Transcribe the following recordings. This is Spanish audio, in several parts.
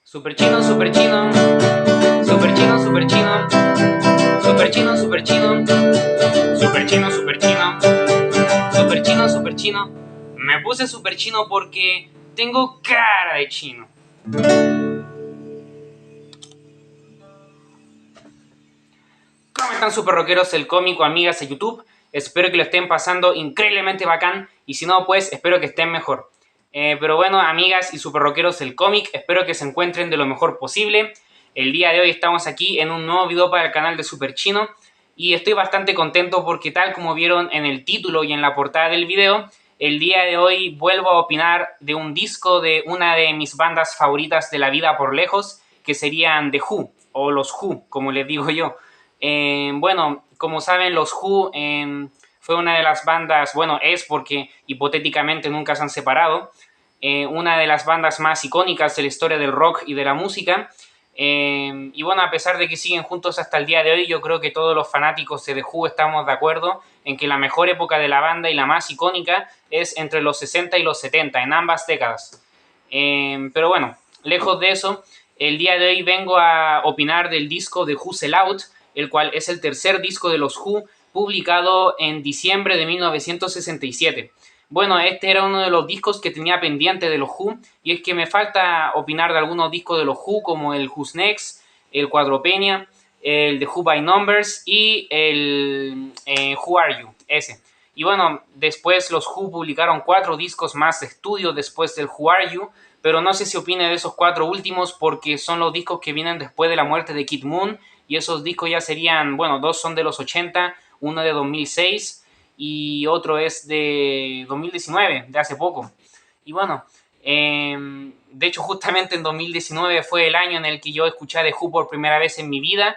Super chino, super chino, super chino, super chino, super chino, super chino, super chino, super chino, super chino, super chino. Me puse super chino porque tengo cara de chino. ¿Cómo están super rockeros el cómico, amigas de YouTube? Espero que lo estén pasando increíblemente bacán y si no, pues espero que estén mejor. Pero bueno, amigas y super rockeros del cómic, espero que se encuentren de lo mejor posible. El día de hoy estamos aquí en un nuevo video para el canal de Super Chino y estoy bastante contento porque tal como vieron en el título y en la portada del video, el día de hoy vuelvo a opinar de un disco de una de mis bandas favoritas de la vida por lejos, que serían The Who, o los Who, como les digo yo. Bueno, como saben, los Who fue una de las bandas, bueno, es porque hipotéticamente nunca se han separado, una de las bandas más icónicas de la historia del rock y de la música. Y bueno, a pesar de que siguen juntos hasta el día de hoy, yo creo que todos los fanáticos de The Who estamos de acuerdo en que la mejor época de la banda y la más icónica es entre los 60 y los 70, en ambas décadas. Pero bueno, lejos de eso, el día de hoy vengo a opinar del disco de Who Sell Out, el cual es el tercer disco de los Who, publicado en diciembre de 1967. Bueno, este era uno de los discos que tenía pendiente de los Who, y es que me falta opinar de algunos discos de los Who, como el Who's Next, el Quadrophenia, el The Who by Numbers y el Who Are You, ese. Y bueno, después los Who publicaron 4 discos más de estudio después del Who Are You, pero no sé si opine de esos 4 últimos porque son los discos que vienen después de la muerte de Kid Moon, y esos discos ya serían, bueno, 2 son de los 80, uno de 2006 y otro es de 2019, de hace poco. Y bueno, de hecho justamente en 2019 fue el año en el que yo escuché a The Who por primera vez en mi vida,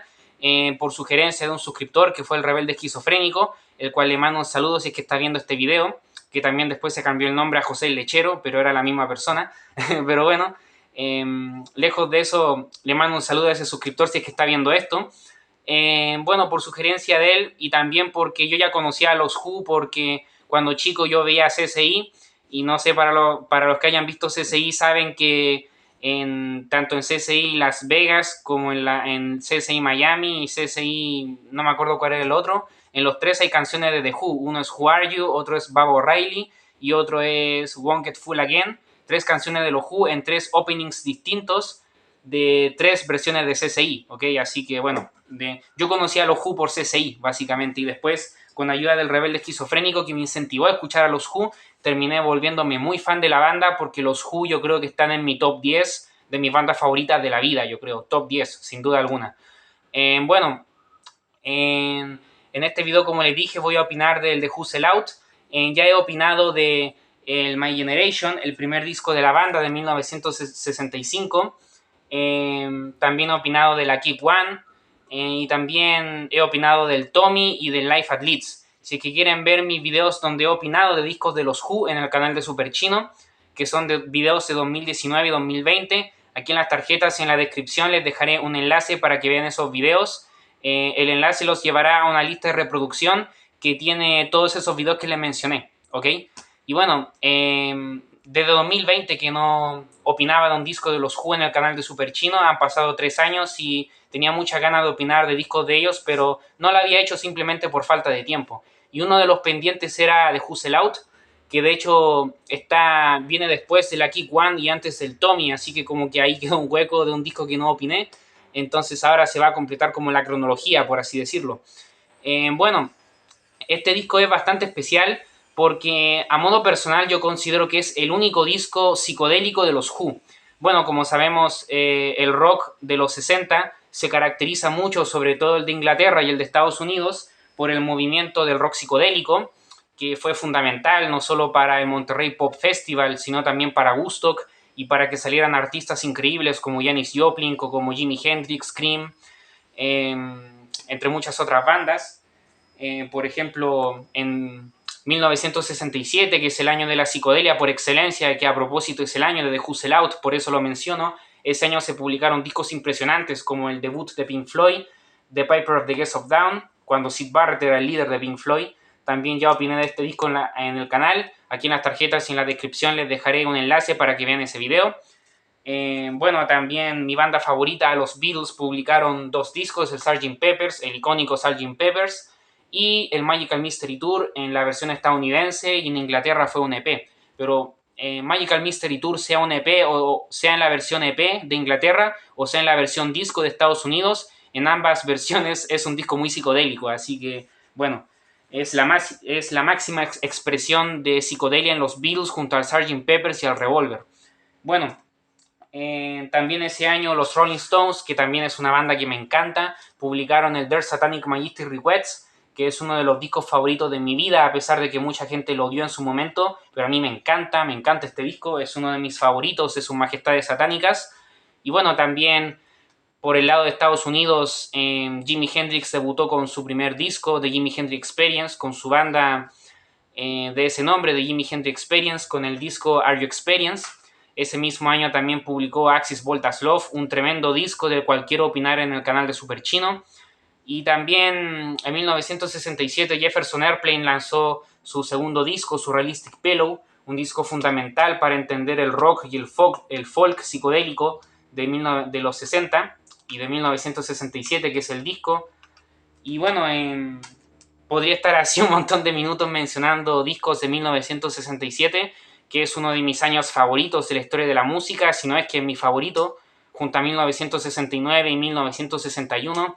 por sugerencia de un suscriptor que fue el Rebelde Esquizofrénico, el cual le mando un saludo si es que está viendo este video, que también después se cambió el nombre a José el Lechero, pero era la misma persona. Pero bueno, lejos de eso, le mando un saludo a ese suscriptor si es que está viendo esto. Bueno, por sugerencia de él y también porque yo ya conocía a los Who, porque cuando chico yo veía CSI, y no sé, para los que hayan visto CSI saben que tanto en CSI Las Vegas como en CSI Miami y CSI, no me acuerdo cuál era el otro, en los 3 hay canciones de The Who. Uno es Who Are You, otro es Bob O'Reilly y otro es Won't Get Full Again. 3 canciones de los Who en 3 openings distintos de 3 versiones de CSI, ¿ok? Así que bueno, yo conocí a los Who por CSI, básicamente, y después, con ayuda del Rebelde Esquizofrénico que me incentivó a escuchar a los Who, terminé volviéndome muy fan de la banda, porque los Who yo creo que están en mi top 10 de mis bandas favoritas de la vida, yo creo, top 10, sin duda alguna. Bueno, en este video, como les dije, voy a opinar del The Who Sell Out. Ya he opinado de My Generation, el primer disco de la banda de 1965. También he opinado de la Keep One. Y también he opinado del Tommy y del Life at Leeds. Si es que quieren ver mis videos donde he opinado de discos de los Who en el canal de Super Chino, que son de videos de 2019 y 2020, aquí en las tarjetas y en la descripción les dejaré un enlace para que vean esos videos. El enlace los llevará a una lista de reproducción que tiene todos esos videos que les mencioné, ¿ok? Y bueno, desde 2020 que no opinaba de un disco de los Who en el canal de Super Chino, han pasado 3 años y tenía muchas ganas de opinar de discos de ellos, pero no lo había hecho simplemente por falta de tiempo. Y uno de los pendientes era de Who Sell Out, que de hecho viene después de la Kick One y antes del Tommy, así que como que ahí quedó un hueco de un disco que no opiné. Entonces ahora se va a completar como la cronología, por así decirlo. Bueno, este disco es bastante especial porque a modo personal yo considero que es el único disco psicodélico de los Who. Bueno, como sabemos, el rock de los 60 se caracteriza mucho, sobre todo el de Inglaterra y el de Estados Unidos, por el movimiento del rock psicodélico, que fue fundamental no solo para el Monterrey Pop Festival, sino también para Woodstock y para que salieran artistas increíbles como Janis Joplin o como Jimi Hendrix, Cream, entre muchas otras bandas. Por ejemplo, en 1967, que es el año de la psicodelia por excelencia, que a propósito es el año de The Who Sell Out, por eso lo menciono. Ese año se publicaron discos impresionantes como el debut de Pink Floyd, The Piper of the Gates of Dawn, cuando Syd Barrett era el líder de Pink Floyd. También ya opiné de este disco en el canal. Aquí en las tarjetas y en la descripción les dejaré un enlace para que vean ese video. Bueno, también mi banda favorita, los Beatles, publicaron 2 discos, el Sgt. Pepper's, el icónico Sgt. Pepper's, y el Magical Mystery Tour en la versión estadounidense, y en Inglaterra fue un EP. Pero Magical Mystery Tour, sea un EP o sea en la versión EP de Inglaterra o sea en la versión disco de Estados Unidos, en ambas versiones es un disco muy psicodélico, así que bueno, es la máxima expresión de psicodelia en los Beatles junto al Sgt. Pepper's y al Revolver. Bueno, también ese año los Rolling Stones, que también es una banda que me encanta, publicaron el Their Satanic Majesty Requests, que es uno de los discos favoritos de mi vida, a pesar de que mucha gente lo odió en su momento, pero a mí me encanta este disco, es uno de mis favoritos, es sus majestades satánicas. Y bueno, también por el lado de Estados Unidos, Jimi Hendrix debutó con su primer disco, The Jimi Hendrix Experience, con su banda de ese nombre, de Jimi Hendrix Experience, con el disco Are You Experience. Ese mismo año también publicó Axis Voltas Love, un tremendo disco del cual quiero opinar en el canal de Super Chino. Y también en 1967 Jefferson Airplane lanzó su segundo disco, Surrealistic Pillow, un disco fundamental para entender el rock y el folk psicodélico de los 60 y de 1967, que es el disco. Y bueno, podría estar así un montón de minutos mencionando discos de 1967, que es uno de mis años favoritos de la historia de la música, si no es que es mi favorito, junto a 1969 y 1961.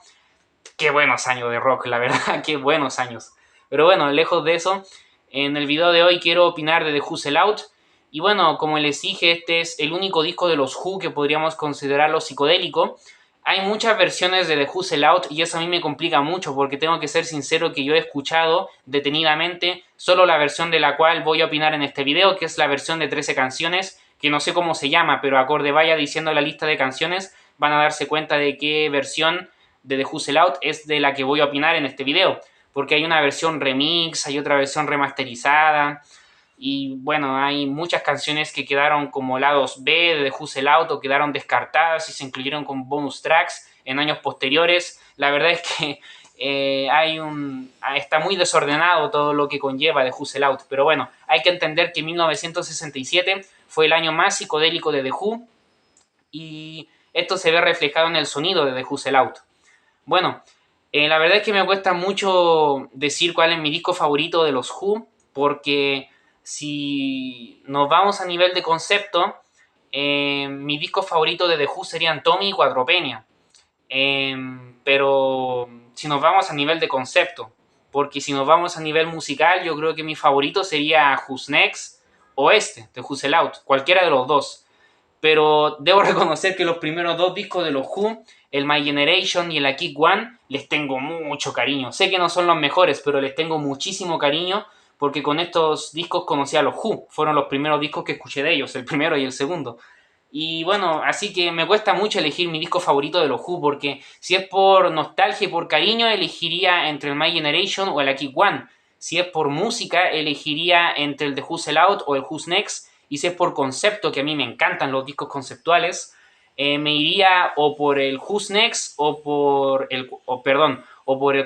Qué buenos años de rock, la verdad, qué buenos años. Pero bueno, lejos de eso, en el video de hoy quiero opinar de The Who Sell Out. Y bueno, como les dije, este es el único disco de los Who que podríamos considerarlo psicodélico. Hay muchas versiones de The Who Sell Out y eso a mí me complica mucho porque tengo que ser sincero que yo he escuchado detenidamente solo la versión de la cual voy a opinar en este video, que es la versión de 13 canciones, que no sé cómo se llama, pero acorde vaya diciendo la lista de canciones, van a darse cuenta de qué versión de The Who Sell Out es de la que voy a opinar en este video, porque hay una versión remix, hay otra versión remasterizada, y bueno, hay muchas canciones que quedaron como lados B de The Who Sell Out o quedaron descartadas y se incluyeron como bonus tracks en años posteriores. La verdad es que está muy desordenado todo lo que conlleva The Who Sell Out, pero bueno, hay que entender que 1967 fue el año más psicodélico de The Who y esto se ve reflejado en el sonido de The Who Sell Out. Bueno, la verdad es que me cuesta mucho decir cuál es mi disco favorito de los Who, porque si nos vamos a nivel de concepto, mi disco favorito de The Who serían Tommy y Quadrophenia. Pero si nos vamos a nivel de concepto, porque si nos vamos a nivel musical, yo creo que mi favorito sería Who's Next o The Who Sell Out, cualquiera de los dos. Pero debo reconocer que los primeros 2 discos de los Who, el My Generation y el A Kick One, les tengo mucho cariño. Sé que no son los mejores, pero les tengo muchísimo cariño porque con estos discos conocí a los Who. Fueron los primeros discos que escuché de ellos, el primero y el segundo. Y bueno, así que me cuesta mucho elegir mi disco favorito de los Who, porque si es por nostalgia y por cariño, elegiría entre el My Generation o el A Kick One. Si es por música, elegiría entre el The Who Sell Out o el Who's Next. Y si es por concepto, que a mí me encantan los discos conceptuales, me iría o por el Who's Next o por el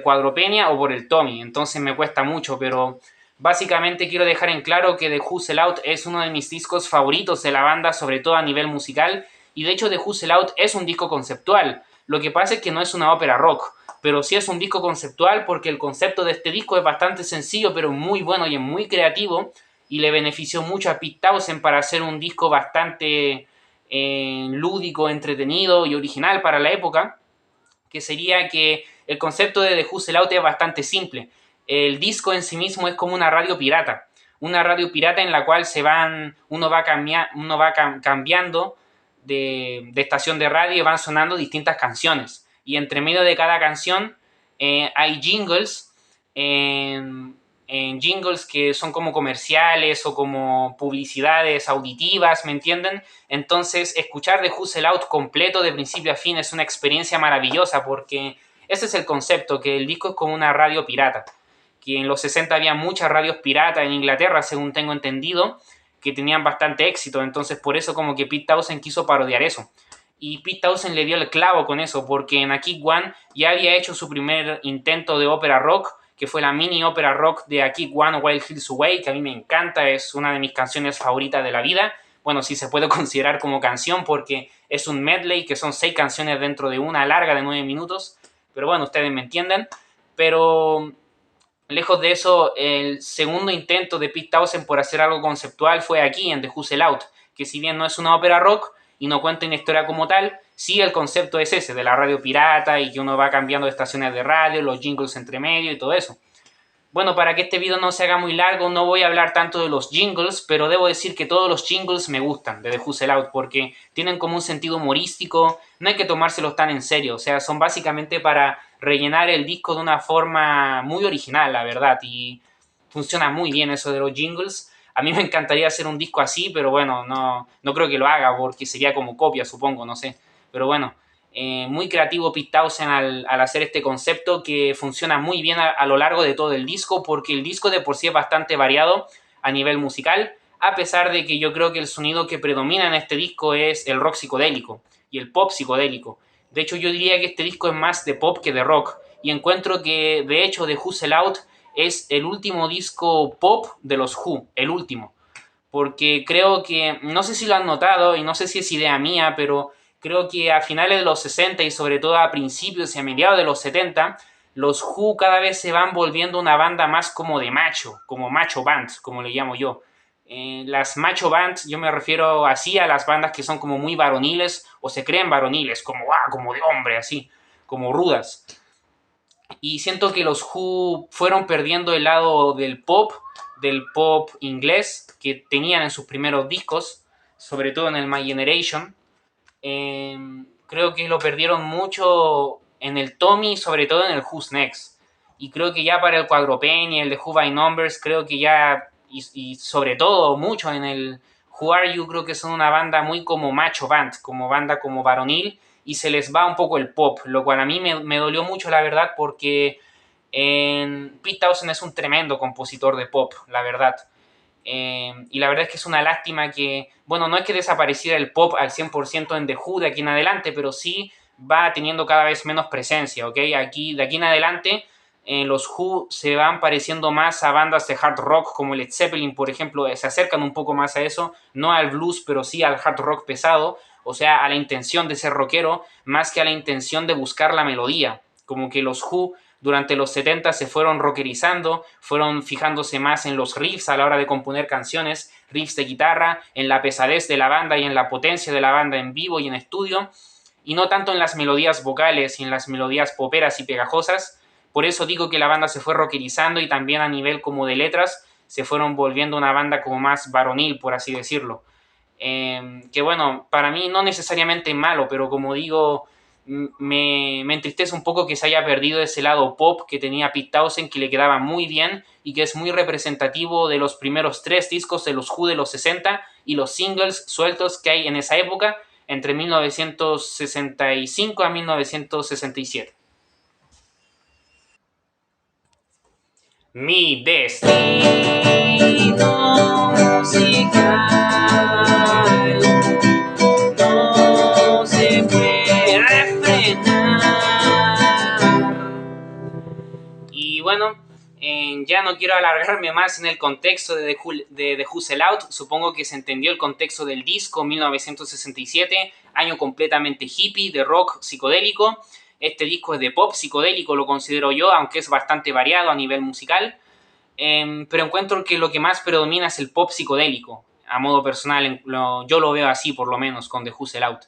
Quadrophenia o por el Tommy. Entonces me cuesta mucho, pero básicamente quiero dejar en claro que The Who Sell Out es uno de mis discos favoritos de la banda, sobre todo a nivel musical, y de hecho The Who Sell Out es un disco conceptual. Lo que pasa es que no es una ópera rock, pero sí es un disco conceptual porque el concepto de este disco es bastante sencillo, pero muy bueno y es muy creativo, y le benefició mucho a Pete Townshend para hacer un disco bastante lúdico, entretenido y original para la época, que sería que el concepto de The Who Sell Out es bastante simple. El disco en sí mismo es como una radio pirata en la cual uno va cambiando de estación de radio y van sonando distintas canciones. Y entre medio de cada canción hay jingles, jingles que son como comerciales o como publicidades auditivas, ¿me entienden? Entonces, escuchar The Who Sell Out completo de principio a fin es una experiencia maravillosa porque ese es el concepto, que el disco es como una radio pirata. Que en los 60 había muchas radios piratas en Inglaterra, según tengo entendido, que tenían bastante éxito. Entonces, por eso como que Pete Townshend quiso parodiar eso. Y Pete Townshend le dio el clavo con eso, porque en A Kick One ya había hecho su primer intento de ópera rock, que fue la mini ópera rock de A Kick One Wild Hills Away, que a mí me encanta, es una de mis canciones favoritas de la vida, bueno, sí se puede considerar como canción porque es un medley que son 6 canciones dentro de una larga de 9 minutos, pero bueno, ustedes me entienden. Pero lejos de eso, el segundo intento de Pete Townshend por hacer algo conceptual fue aquí, en The Who Sell Out, que si bien no es una ópera rock y no cuenta una historia como tal, sí el concepto es ese, de la radio pirata y que uno va cambiando de estaciones de radio, los jingles entre medio y todo eso. Bueno, para que este video no se haga muy largo, no voy a hablar tanto de los jingles, pero debo decir que todos los jingles me gustan de The Who Sell Out porque tienen como un sentido humorístico, no hay que tomárselos tan en serio, o sea, son básicamente para rellenar el disco de una forma muy original, la verdad, y funciona muy bien eso de los jingles. A mí me encantaría hacer un disco así, pero bueno, no creo que lo haga porque sería como copia, supongo, no sé. Pero bueno, muy creativo Pete Townshend al hacer este concepto que funciona muy bien a lo largo de todo el disco, porque el disco de por sí es bastante variado a nivel musical, a pesar de que yo creo que el sonido que predomina en este disco es el rock psicodélico y el pop psicodélico. De hecho, yo diría que este disco es más de pop que de rock, y encuentro que de hecho The Who Sell Out es el último disco pop de los Who, el último. Porque creo que, no sé si lo han notado y no sé si es idea mía, pero creo que a finales de los 60 y sobre todo a principios y a mediados de los 70, los Who cada vez se van volviendo una banda más como de macho, como macho band, como le llamo yo. Las macho bands, yo me refiero así a las bandas que son como muy varoniles o se creen varoniles, como de hombre, así, como rudas. Y siento que los Who fueron perdiendo el lado del pop inglés que tenían en sus primeros discos, sobre todo en el My Generation. Eh, Creo que lo perdieron mucho en el Tommy y sobre todo en el Who's Next. Y creo que ya para el Quadropenny, el de Who by Numbers, creo que ya, y sobre todo mucho en el Who Are You, creo que son una banda muy como macho band, como banda como varonil, y se les va un poco el pop, lo cual a mí me dolió mucho, la verdad, porque Pete Townshend es un tremendo compositor de pop, la verdad. Y la verdad es que es una lástima que, bueno, no es que desapareciera el pop al 100% en The Who de aquí en adelante, pero sí va teniendo cada vez menos presencia, ¿ok? Aquí, de aquí en adelante, los Who se van pareciendo más a bandas de hard rock como Led Zeppelin, por ejemplo, se acercan un poco más a eso, no al blues, pero sí al hard rock pesado, o sea, a la intención de ser rockero, más que a la intención de buscar la melodía. Como que los Who durante los 70 se fueron rockerizando, fueron fijándose más en los riffs a la hora de componer canciones, riffs de guitarra, en la pesadez de la banda y en la potencia de la banda en vivo y en estudio, y no tanto en las melodías vocales y en las melodías poperas y pegajosas. Por eso digo que la banda se fue rockerizando y también a nivel como de letras se fueron volviendo una banda como más varonil, por así decirlo. Que bueno, para mí no necesariamente malo, pero como digo, me entristece un poco que se haya perdido ese lado pop que tenía Pete Townshend, que le quedaba muy bien y que es muy representativo de los primeros 3 discos de los Who de los 60 y los singles sueltos que hay en esa época, entre 1965 a 1967. Mi destino musical no se puede frenar. Y bueno, ya no quiero alargarme más en el contexto de The Who Sell Out. Supongo que se entendió el contexto del disco, 1967, año completamente hippie, de rock psicodélico. Este disco es de pop psicodélico, lo considero yo, aunque es bastante variado a nivel musical. Pero encuentro que lo que más predomina es el pop psicodélico, a modo personal. Yo lo veo así, por lo menos, con The Who Sell Out.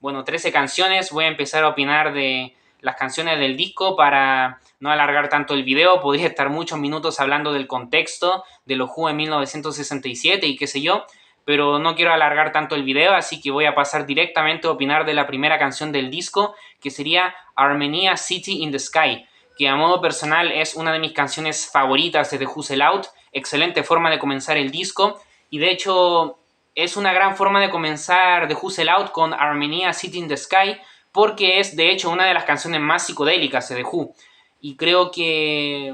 Bueno, 13 canciones. Voy a empezar a opinar de las canciones del disco para no alargar tanto el video. Podría estar muchos minutos hablando del contexto de los Who en 1967 y qué sé yo, pero no quiero alargar tanto el video, así que voy a pasar directamente a opinar de la primera canción del disco, que sería Armenia City in the Sky, que a modo personal es una de mis canciones favoritas de The Who Sell Out. Excelente forma de comenzar el disco, y de hecho es una gran forma de comenzar The Who Sell Out con Armenia City in the Sky, porque es de hecho una de las canciones más psicodélicas de The Who, y creo que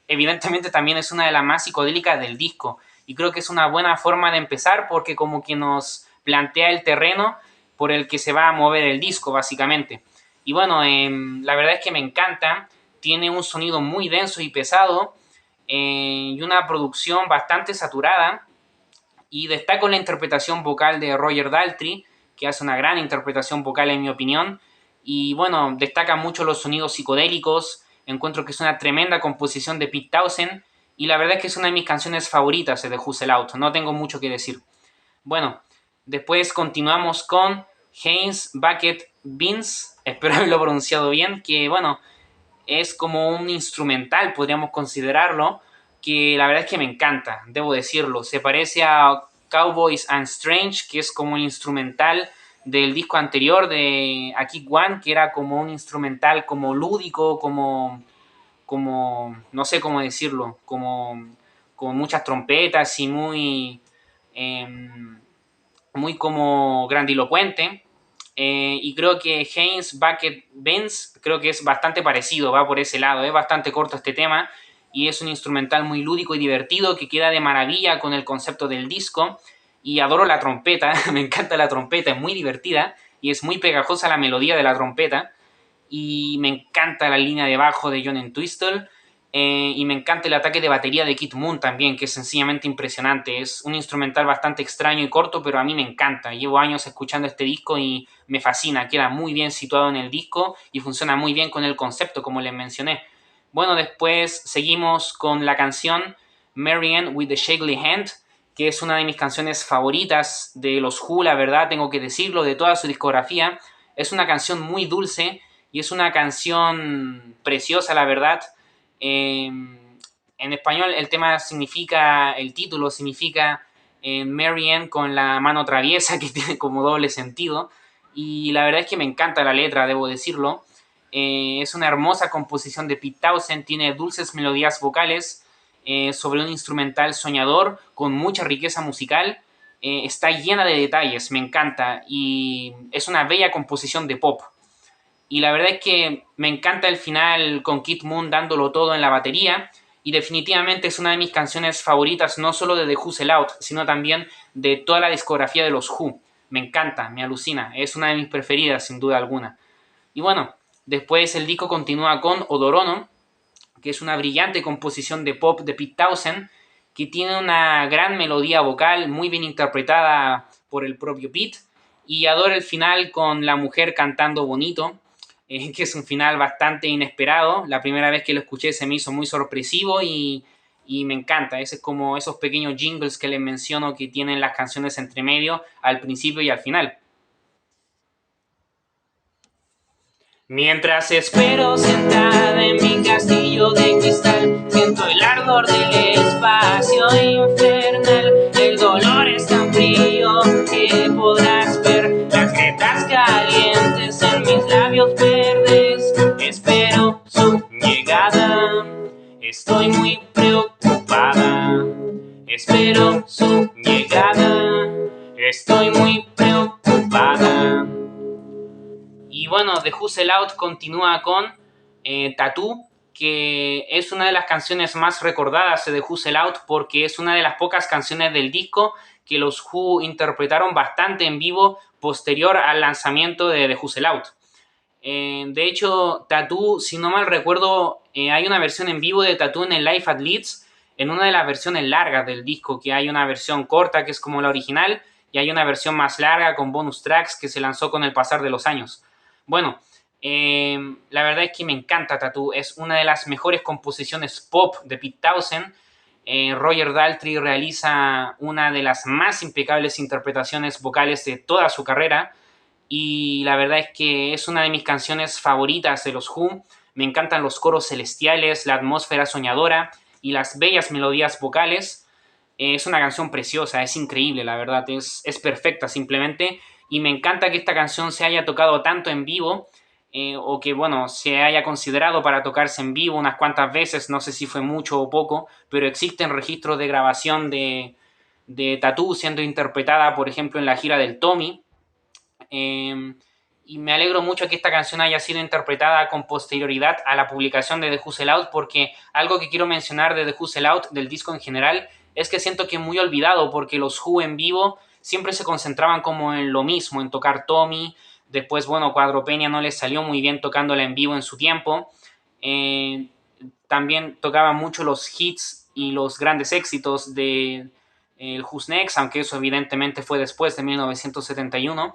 evidentemente también es una de las más psicodélicas del disco, y creo que es una buena forma de empezar porque como que nos plantea el terreno por el que se va a mover el disco básicamente. Y bueno, la verdad es que me encanta, tiene un sonido muy denso y pesado, y una producción bastante saturada, Y destaco la interpretación vocal de Roger Daltrey, que hace una gran interpretación vocal en mi opinión. Y bueno, destaca mucho los sonidos psicodélicos. Encuentro que es una tremenda composición de Pete Townshend. Y la verdad es que es una de mis canciones favoritas de Hustle Out. No tengo mucho que decir. Bueno, después continuamos con Haynes Bucket Beans. Espero haberlo pronunciado bien. Que bueno, es como un instrumental, podríamos considerarlo, que la verdad es que me encanta, debo decirlo. Se parece a Cowboys and Strange, que es como el instrumental del disco anterior de A Kick One, que era como un instrumental como lúdico, como no sé cómo decirlo, como muchas trompetas y muy como grandilocuente. Y creo que Haynes Bucket Benz creo que es bastante parecido, va por ese lado. Es bastante corto este tema y es un instrumental muy lúdico y divertido que queda de maravilla con el concepto del disco. Y adoro la trompeta, me encanta la trompeta, es muy divertida y es muy pegajosa la melodía de la trompeta. Y me encanta la línea de bajo de John Entwistle. Y me encanta el ataque de batería de Kid Moon también, que es sencillamente impresionante. Es un instrumental bastante extraño y corto, pero a mí me encanta. Llevo años escuchando este disco y me fascina. Queda muy bien situado en el disco y funciona muy bien con el concepto, como les mencioné. Bueno, después seguimos con la canción Marianne with the Shakely Hand, que es una de mis canciones favoritas de los Who, la verdad, tengo que decirlo, de toda su discografía. Es una canción muy dulce y es una canción preciosa, la verdad. En español el tema significa, el título significa Mary Ann con la mano traviesa, que tiene como doble sentido. Y la verdad es que me encanta la letra, debo decirlo. Es una hermosa composición de Pete Townshend, tiene dulces melodías vocales sobre un instrumental soñador con mucha riqueza musical. Está llena de detalles, me encanta. Y es una bella composición de pop. Y la verdad es que me encanta el final con Kid Moon dándolo todo en la batería. Y definitivamente es una de mis canciones favoritas, no solo de The Hustle Out, sino también de toda la discografía de los Who. Me encanta, me alucina. Es una de mis preferidas, sin duda alguna. Y bueno, después el disco continúa con Odorono, que es una brillante composición de pop de Pete Townshend, que tiene una gran melodía vocal, muy bien interpretada por el propio Pete. Y adoro el final con la mujer cantando bonito, que es un final bastante inesperado. La primera vez que lo escuché se me hizo muy sorpresivo y me encanta. Ese es como esos pequeños jingles que les menciono que tienen las canciones entre medio, al principio y al final. Mientras espero sentada en mi castillo de cristal, siento el ardor del espacio infernal. El dolor es tan frío que podrás ver las grietas calientes en mis labios verdes. Espero su llegada, estoy muy preocupada. Espero su llegada, estoy muy preocupada. Y bueno, The Hustle Out continúa con Tattoo, que es una de las canciones más recordadas de The Hustle Out porque es una de las pocas canciones del disco que los Who interpretaron bastante en vivo posterior al lanzamiento de The Hustle Out. De hecho, Tattoo, si no mal recuerdo, hay una versión en vivo de Tattoo en el Live at Leeds, en una de las versiones largas del disco, que hay una versión corta que es como la original y hay una versión más larga con bonus tracks que se lanzó con el pasar de los años. Bueno, la verdad es que me encanta Tattoo, es una de las mejores composiciones pop de Pete Townshend. Roger Daltrey realiza una de las más impecables interpretaciones vocales de toda su carrera y la verdad es que es una de mis canciones favoritas de los Who. Me encantan los coros celestiales, la atmósfera soñadora y las bellas melodías vocales. Es una canción preciosa, es increíble, la verdad, es perfecta simplemente. Y me encanta que esta canción se haya tocado tanto en vivo, o que, bueno, se haya considerado para tocarse en vivo unas cuantas veces, no sé si fue mucho o poco, pero existen registros de grabación de Tattoo siendo interpretada, por ejemplo, en la gira del Tommy. Y me alegro mucho que esta canción haya sido interpretada con posterioridad a la publicación de The Hustle Out, porque algo que quiero mencionar de The Hustle Out, del disco en general, es que siento que es muy olvidado, porque los Who en vivo siempre se concentraban como en lo mismo, en tocar Tommy. Después, bueno, Cuadropeña no les salió muy bien tocándola en vivo en su tiempo. También tocaban mucho los hits y los grandes éxitos el Who's Next, aunque eso evidentemente fue después de 1971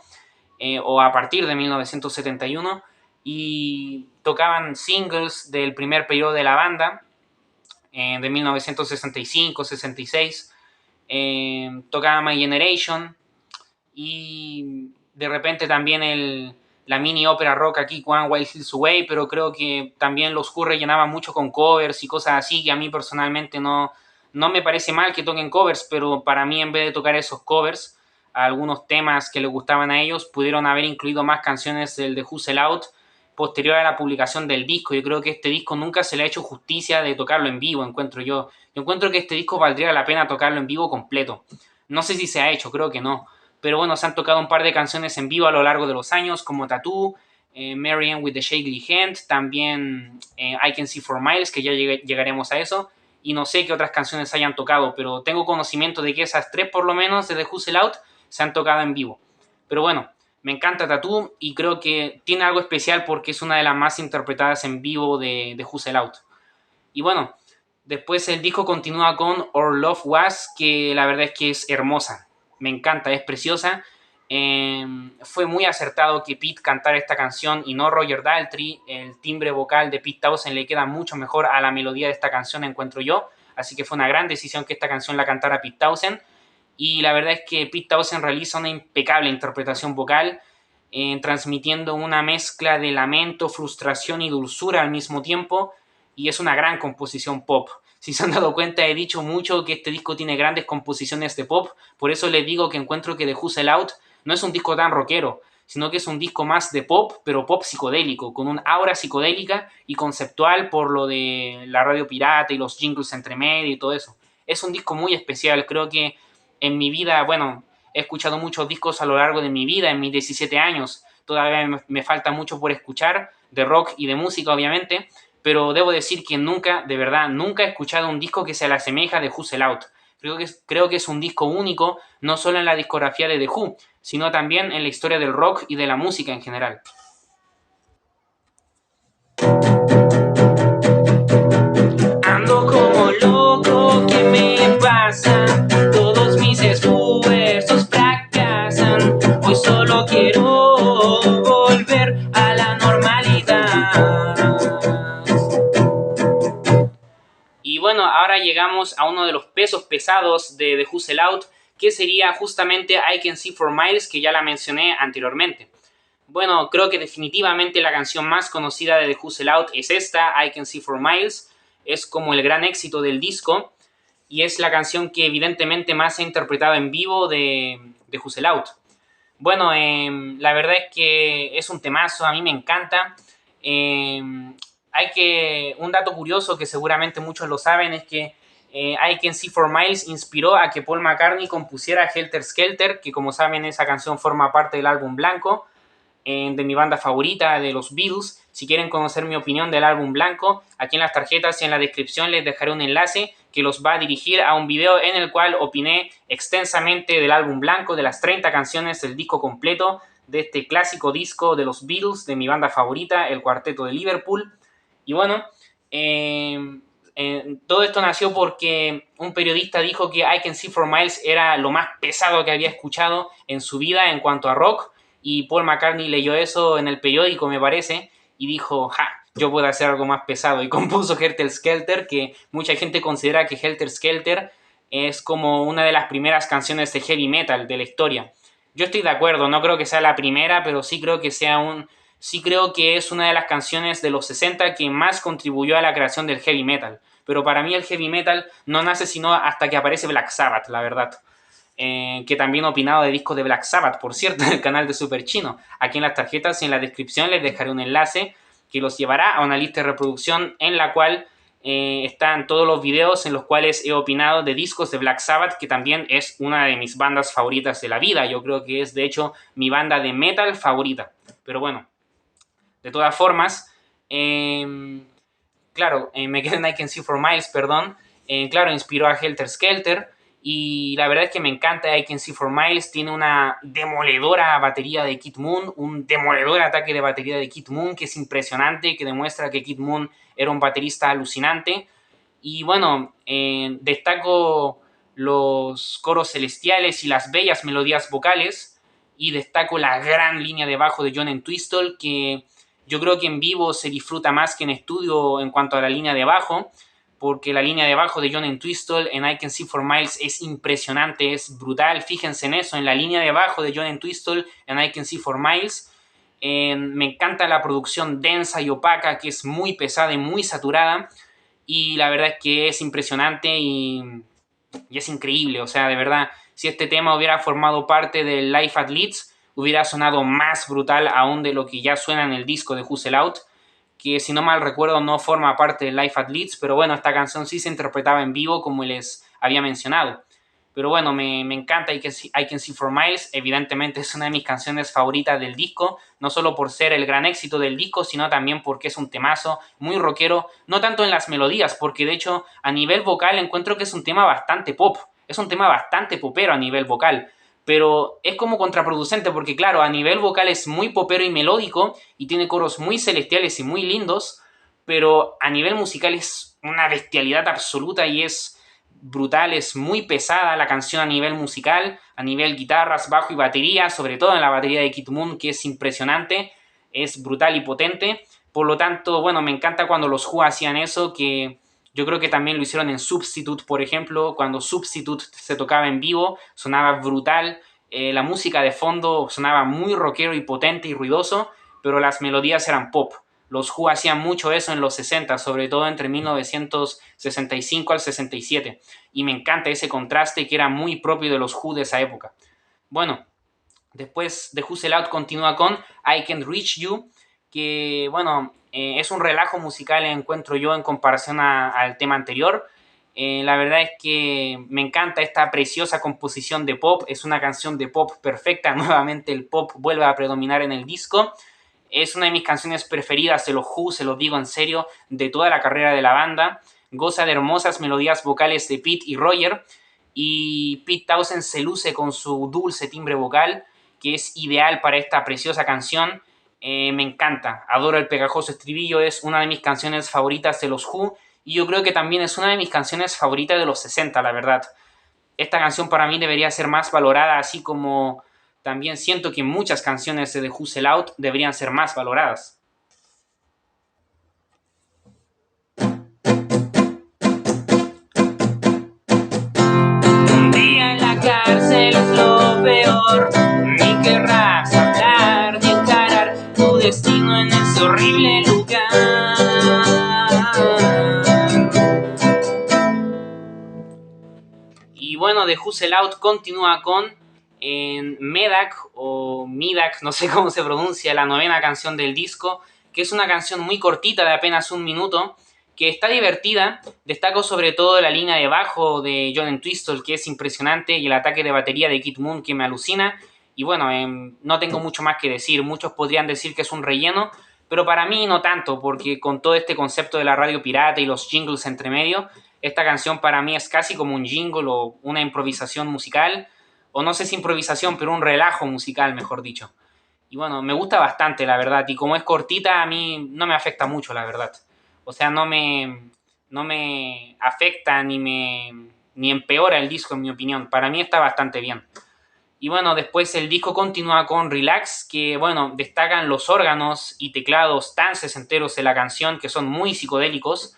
o a partir de 1971, y tocaban singles del primer periodo de la banda, de 1965-66, tocaban My Generation, y de repente también la mini ópera rock aquí, One Wild Hills Away, pero creo que también los Who rellenaban mucho con covers y cosas así, que a mí personalmente no me parece mal que toquen covers, pero para mí en vez de tocar esos covers, algunos temas que les gustaban a ellos, pudieron haber incluido más canciones del de Who Sell Out posterior a la publicación del disco. Yo creo que este disco nunca se le ha hecho justicia de tocarlo en vivo, encuentro yo. Yo encuentro que este disco valdría la pena tocarlo en vivo completo. No sé si se ha hecho, creo que no. Pero bueno, se han tocado un par de canciones en vivo a lo largo de los años, como Tattoo, Mary Ann with the Shakely Hand, también I Can See for Miles, que ya llegaremos a eso, y no sé qué otras canciones hayan tocado, pero tengo conocimiento de que esas tres, por lo menos, de The Who Sell Out, se han tocado en vivo. Pero bueno, me encanta Tattoo y creo que tiene algo especial porque es una de las más interpretadas en vivo de Who Sell Out. Y bueno, después el disco continúa con Our Love Was, que la verdad es que es hermosa. Me encanta, es preciosa. Fue muy acertado que Pete cantara esta canción y no Roger Daltrey. El timbre vocal de Pete Townshend le queda mucho mejor a la melodía de esta canción, encuentro yo. Así que fue una gran decisión que esta canción la cantara Pete Townshend. Y la verdad es que Pete Townshend realiza una impecable interpretación vocal, transmitiendo una mezcla de lamento, frustración y dulzura al mismo tiempo. Y es una gran composición pop. Si se han dado cuenta, he dicho mucho que este disco tiene grandes composiciones de pop. Por eso les digo que encuentro que The Who Sell Out no es un disco tan rockero, sino que es un disco más de pop, pero pop psicodélico, con un aura psicodélica y conceptual por lo de la radio pirata y los jingles entre medio y todo eso. Es un disco muy especial. Creo que en mi vida, bueno, he escuchado muchos discos a lo largo de mi vida, en mis 17 años. Todavía me falta mucho por escuchar, de rock y de música, obviamente, pero debo decir que nunca, de verdad, nunca he escuchado un disco que se le asemeja a The Who Sell Out. Creo que es un disco único, no solo en la discografía de The Who, sino también en la historia del rock y de la música en general. Ando como loco, ¿qué me pasa? Todos mis esfuerzos fracasan. Hoy solo quiero volver a la normalidad. Y bueno, ahora llegamos a uno de los pesos pesados de The Who Sell Out, que sería justamente I Can See for Miles, que ya la mencioné anteriormente. Bueno, creo que definitivamente la canción más conocida de The Who Sell Out es esta, I Can See for Miles. Es como el gran éxito del disco y es la canción que evidentemente más he interpretado en vivo de Who Sell Out. Bueno, la verdad es que es un temazo, a mí me encanta. Un dato curioso que seguramente muchos lo saben es que I Can See for Miles inspiró a que Paul McCartney compusiera Helter Skelter, que como saben esa canción forma parte del álbum blanco de mi banda favorita, de los Beatles. Si quieren conocer mi opinión del álbum blanco, aquí en las tarjetas y en la descripción les dejaré un enlace que los va a dirigir a un video en el cual opiné extensamente del álbum blanco, de las 30 canciones del disco completo, de este clásico disco de los Beatles, de mi banda favorita, el Cuarteto de Liverpool. Y bueno, todo esto nació porque un periodista dijo que I Can See for Miles era lo más pesado que había escuchado en su vida en cuanto a rock, y Paul McCartney leyó eso en el periódico, me parece, y dijo, ja, yo puedo hacer algo más pesado, y compuso Helter Skelter, que mucha gente considera que Helter Skelter es como una de las primeras canciones de heavy metal de la historia. Yo estoy de acuerdo, no creo que sea la primera, pero sí creo que sí creo que es una de las canciones de los 60 que más contribuyó a la creación del heavy metal. Pero para mí el heavy metal no nace sino hasta que aparece Black Sabbath, la verdad. Que también he opinado de discos de Black Sabbath, por cierto, en el canal de Super Chino. Aquí en las tarjetas y en la descripción les dejaré un enlace que los llevará a una lista de reproducción en la cual están todos los videos en los cuales he opinado de discos de Black Sabbath, que también es una de mis bandas favoritas de la vida. Yo creo que es, de hecho, mi banda de metal favorita. Pero bueno, de todas formas, claro, me quedé en I Can See for Miles, perdón. Claro, inspiró a Helter Skelter. Y la verdad es que me encanta I Can See for Miles. Tiene una demoledora batería de Kid Moon, un demoledor ataque de batería de Kid Moon que es impresionante, que demuestra que Kid Moon era un baterista alucinante. Y bueno, destaco los coros celestiales y las bellas melodías vocales, y destaco la gran línea de bajo de John Entwistle, que yo creo que en vivo se disfruta más que en estudio en cuanto a la línea de bajo, porque la línea de bajo de John Entwistle en I Can See for Miles es impresionante, es brutal. Fíjense en eso, en la línea de bajo de John Entwistle en I Can See for Miles. Me encanta la producción densa y opaca, que es muy pesada y muy saturada, y la verdad es que es impresionante y es increíble. O sea, de verdad, si este tema hubiera formado parte del Live at Leeds, hubiera sonado más brutal aún de lo que ya suena en el disco de Who's Out, que si no mal recuerdo no forma parte del Live at Leeds, pero bueno, esta canción sí se interpretaba en vivo como les había mencionado. Pero bueno, me encanta I Can See for Miles, evidentemente es una de mis canciones favoritas del disco, no solo por ser el gran éxito del disco, sino también porque es un temazo muy rockero, no tanto en las melodías, porque de hecho a nivel vocal encuentro que es un tema bastante pop, es un tema bastante popero a nivel vocal, pero es como contraproducente porque claro, a nivel vocal es muy popero y melódico y tiene coros muy celestiales y muy lindos, pero a nivel musical es una bestialidad absoluta y es brutal, es muy pesada la canción a nivel musical, a nivel guitarras, bajo y batería, sobre todo en la batería de Kid Moon, que es impresionante, es brutal y potente. Por lo tanto, bueno, me encanta cuando los Who hacían eso, que yo creo que también lo hicieron en Substitute, por ejemplo, cuando Substitute se tocaba en vivo, sonaba brutal, la música de fondo sonaba muy rockero y potente y ruidoso, pero las melodías eran pop. Los Who hacían mucho eso en los 60, sobre todo entre 1965 al 67. Y me encanta ese contraste que era muy propio de los Who de esa época. Bueno, después de Who's Out continúa con I Can't Reach You, que bueno, es un relajo musical, encuentro yo, en comparación al tema anterior. La verdad es que me encanta esta preciosa composición de pop, es una canción de pop perfecta, nuevamente el pop vuelve a predominar en el disco. Es una de mis canciones preferidas de los Who, se los digo en serio, de toda la carrera de la banda. Goza de hermosas melodías vocales de Pete y Roger, y Pete Townshend se luce con su dulce timbre vocal, que es ideal para esta preciosa canción. Me encanta, adoro el pegajoso estribillo, es una de mis canciones favoritas de los Who, y yo creo que también es una de mis canciones favoritas de los 60, la verdad. Esta canción para mí debería ser más valorada, así como también siento que muchas canciones de The Who's Out deberían ser más valoradas. Un día en la cárcel es lo peor, ni querrás hablar ni encarar tu destino en ese horrible lugar. Y bueno, The Who's Out continúa con Medak o Midak, no sé cómo se pronuncia, la novena canción del disco, que es una canción muy cortita de apenas un minuto, que está divertida. Destaco sobre todo la línea de bajo de John Entwistle, que es impresionante, y el ataque de batería de Kid Moon, que me alucina. Y bueno, no tengo mucho más que decir. Muchos podrían decir que es un relleno, pero para mí no tanto, porque con todo este concepto de la radio pirata y los jingles entre medio, esta canción para mí es casi como un jingle o una improvisación musical, o no sé si improvisación, pero un relajo musical, mejor dicho. Y bueno, me gusta bastante, la verdad, y como es cortita, a mí no me afecta mucho, la verdad. O sea, no me afecta ni empeora el disco, en mi opinión. Para mí está bastante bien. Y bueno, después el disco continúa con Relax, que bueno, destacan los órganos y teclados tan sesenteros de la canción, que son muy psicodélicos,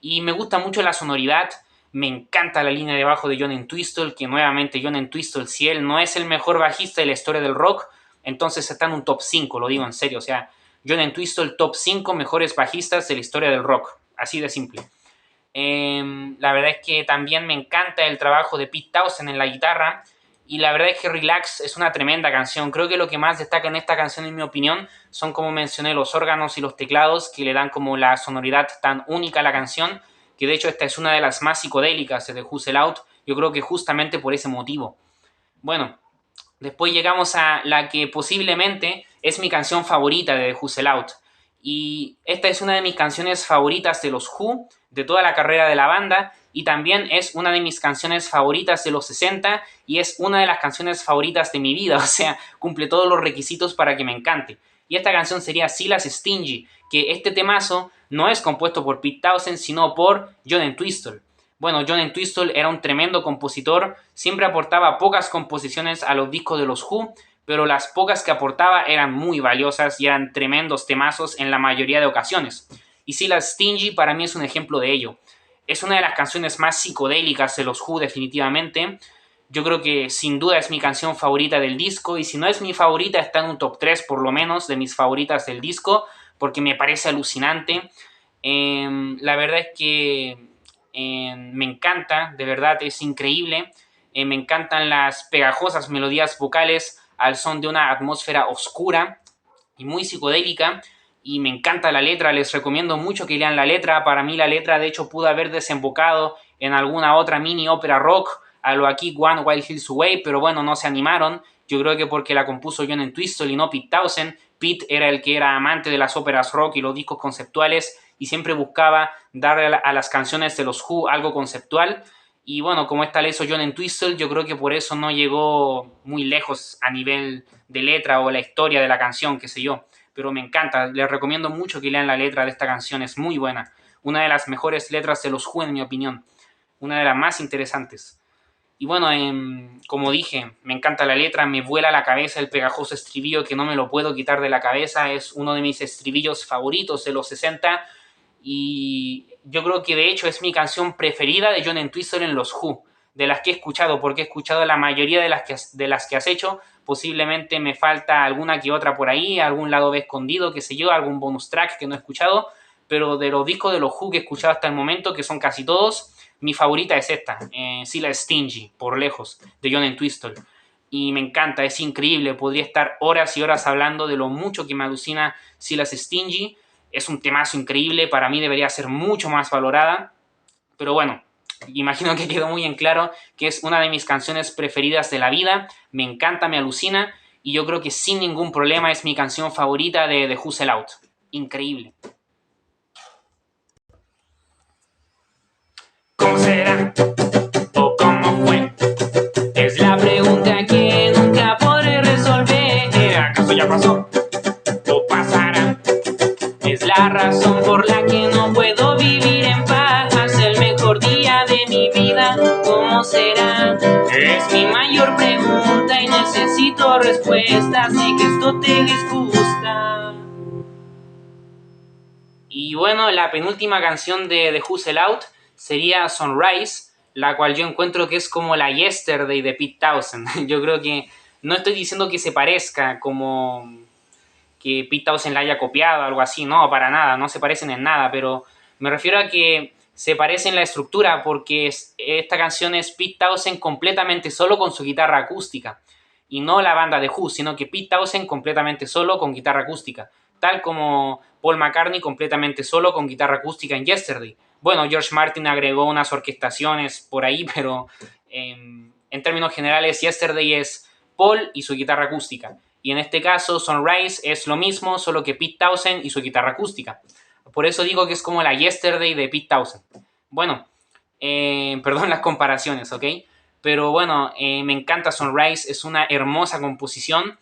y me gusta mucho la sonoridad. Me encanta la línea de bajo de John Entwistle, que nuevamente John Entwistle, si él no es el mejor bajista de la historia del rock, entonces está en un top 5, lo digo en serio. O sea, John Entwistle, top 5 mejores bajistas de la historia del rock, así de simple. La verdad es que también me encanta el trabajo de Pete Townshend en la guitarra, y la verdad es que Relax es una tremenda canción. Creo que lo que más destaca en esta canción, en mi opinión, son, como mencioné, los órganos y los teclados, que le dan como la sonoridad tan única a la canción, que de hecho esta es una de las más psicodélicas de Who's Out, yo creo que justamente por ese motivo. Bueno, después llegamos a la que posiblemente es mi canción favorita de The Who's Out. Y esta es una de mis canciones favoritas de los Who, de toda la carrera de la banda, y también es una de mis canciones favoritas de los 60 y es una de las canciones favoritas de mi vida. O sea, cumple todos los requisitos para que me encante. Y esta canción sería Silas Stingy, que este temazo no es compuesto por Pete Townshend, sino por John Entwistle. Bueno, John Entwistle era un tremendo compositor, siempre aportaba pocas composiciones a los discos de los Who, pero las pocas que aportaba eran muy valiosas y eran tremendos temazos en la mayoría de ocasiones. Y Silas Stingy para mí es un ejemplo de ello. Es una de las canciones más psicodélicas de los Who definitivamente. Yo creo que sin duda es mi canción favorita del disco, y si no es mi favorita está en un top 3 por lo menos de mis favoritas del disco, porque me parece alucinante. La verdad es que me encanta, de verdad es increíble. Me encantan las pegajosas melodías vocales al son de una atmósfera oscura y muy psicodélica, y me encanta la letra. Les recomiendo mucho que lean la letra. Para mí la letra de hecho pudo haber desembocado en alguna otra mini ópera rock a lo aquí One Wild Hills Away, pero bueno, no se animaron. Yo creo que porque la compuso John Entwistle y no Pete Townshend. Pete era el que era amante de las óperas rock y los discos conceptuales y siempre buscaba darle a las canciones de los Who algo conceptual. Y bueno, como esta la hizo John Entwistle, yo creo que por eso no llegó muy lejos a nivel de letra o la historia de la canción, qué sé yo. Pero me encanta, les recomiendo mucho que lean la letra de esta canción, es muy buena. Una de las mejores letras de los Who en mi opinión, una de las más interesantes. Y bueno, como dije, me encanta la letra, me vuela la cabeza el pegajoso estribillo que no me lo puedo quitar de la cabeza. Es uno de mis estribillos favoritos de los 60 y yo creo que de hecho es mi canción preferida de John Entwistle en los Who, de las que he escuchado, porque he escuchado la mayoría de las que has hecho. Posiblemente me falta alguna que otra por ahí, algún lado B escondido, qué sé yo, algún bonus track que no he escuchado, pero de los discos de los Who que he escuchado hasta el momento, que son casi todos, mi favorita es esta, Silas Stingy, por lejos, de John Entwistle. Y me encanta, es increíble, podría estar horas y horas hablando de lo mucho que me alucina Silas Stingy. Es un temazo increíble, para mí debería ser mucho más valorada, pero bueno, imagino que quedó muy en claro que es una de mis canciones preferidas de la vida, me encanta, me alucina, y yo creo que sin ningún problema es mi canción favorita de The Who Sell Out. Increíble. ¿Cómo será? ¿O cómo fue? Es la pregunta que nunca podré resolver. ¿Acaso ya pasó? ¿O pasará? Es la razón por la que no puedo vivir en paz. El mejor día de mi vida, ¿cómo será? Es mi mayor pregunta y necesito respuesta. Sé que esto te disgusta. Y bueno, la penúltima canción de The Who Sell Out sería Sunrise, la cual yo encuentro que es como la Yesterday de Pete Townshend. Yo creo que no estoy diciendo que se parezca como que Pete Townshend la haya copiado o algo así, no, para nada, no se parecen en nada, pero me refiero a que se parece en la estructura, porque esta canción es Pete Townshend completamente solo con su guitarra acústica, y no la banda de Who, sino que Pete Townshend completamente solo con guitarra acústica, tal como Paul McCartney completamente solo con guitarra acústica en Yesterday. Bueno, George Martin agregó unas orquestaciones por ahí, pero en términos generales Yesterday es Paul y su guitarra acústica. Y en este caso Sunrise es lo mismo, solo que Pete Townshend y su guitarra acústica. Por eso digo que es como la Yesterday de Pete Townshend. Bueno, perdón las comparaciones, ¿ok? Pero bueno, me encanta Sunrise, es una hermosa composición,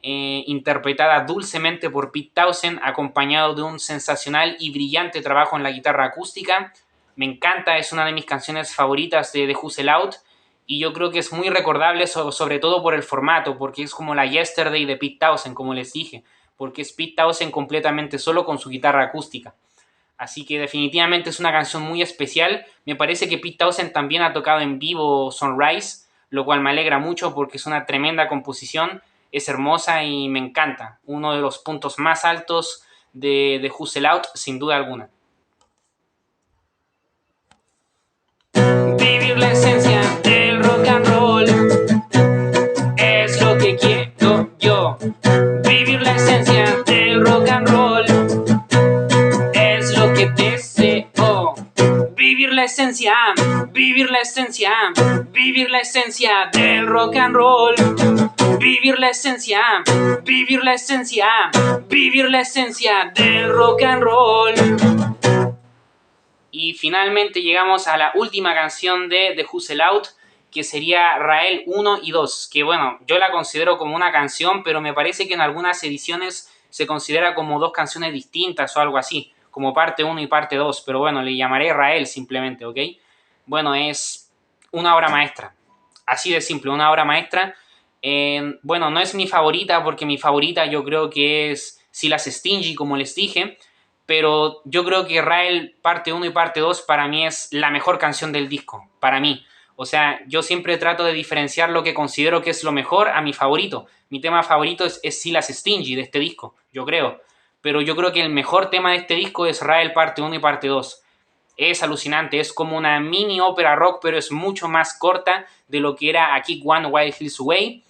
interpretada dulcemente por Pete Townshend, acompañado de un sensacional y brillante trabajo en la guitarra acústica. Me encanta, es una de mis canciones favoritas de The Who Sell Out, y yo creo que es muy recordable, sobre todo por el formato, porque es como la Yesterday de Pete Townshend, como les dije, porque es Pete Townshend completamente solo con su guitarra acústica. Así que definitivamente es una canción muy especial. Me parece que Pete Townshend también ha tocado en vivo Sunrise, lo cual me alegra mucho porque es una tremenda composición, es hermosa y me encanta. Uno de los puntos más altos de Who Sell Out, sin duda alguna. Vivir la esencia del rock and roll es lo que quiero yo. Vivir la esencia del rock and roll es lo que deseo. Vivir la esencia, vivir la esencia, vivir la esencia del rock and roll. Vivir la esencia, vivir la esencia, vivir la esencia del rock and roll. Y finalmente llegamos a la última canción de The Who Sell Out, que sería Rael 1 y 2, que bueno, yo la considero como una canción, pero me parece que en algunas ediciones se considera como dos canciones distintas o algo así, como parte 1 y parte 2, pero bueno, le llamaré Rael simplemente, ¿ok? bueno, es una obra maestra. Así de simple, una obra maestra. Bueno, no es mi favorita porque mi favorita yo creo que es Silas Stingy, como les dije, pero yo creo que Rael parte uno y parte 2 para mí es la mejor canción del disco, para mí. O sea, yo siempre trato de diferenciar lo que considero que es lo mejor a mi favorito. Mi tema favorito es Silas Stingy de este disco, yo creo. Pero yo creo que el mejor tema de este disco es Rael parte uno y parte 2. Es alucinante, es como una mini ópera rock, pero es mucho más corta de lo que era A Kick One Wild Hills Away.